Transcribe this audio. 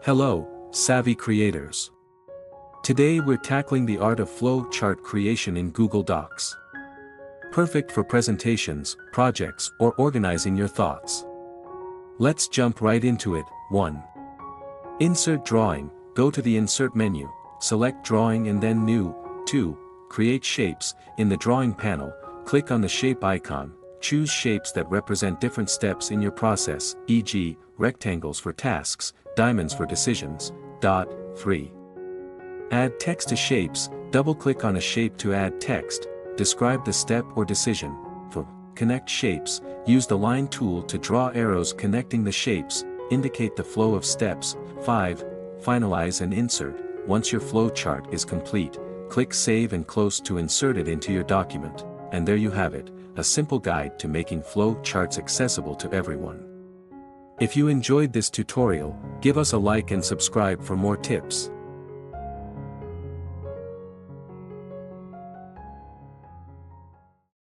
Hello, savvy creators. Today we're tackling the art of flow chart creation in Google Docs. Perfect for presentations, projects, or organizing your thoughts. Let's jump right into it. 1. Insert drawing. Go to the Insert menu, select Drawing and then New. 2. Create shapes. In the Drawing panel, click on the shape icon. Choose shapes that represent different steps in your process, e.g., rectangles for tasks, diamonds for decisions. 3. Add text to shapes. Double-click on a shape to add text. Describe the step or decision. 4. Connect shapes. Use the line tool to draw arrows connecting the shapes. Indicate the flow of steps. 5. Finalize and insert. Once your flow chart is complete, click Save and Close to insert it into your document. And there you have it, a simple guide to making flow charts accessible to everyone. If you enjoyed this tutorial, give us a like and subscribe for more tips.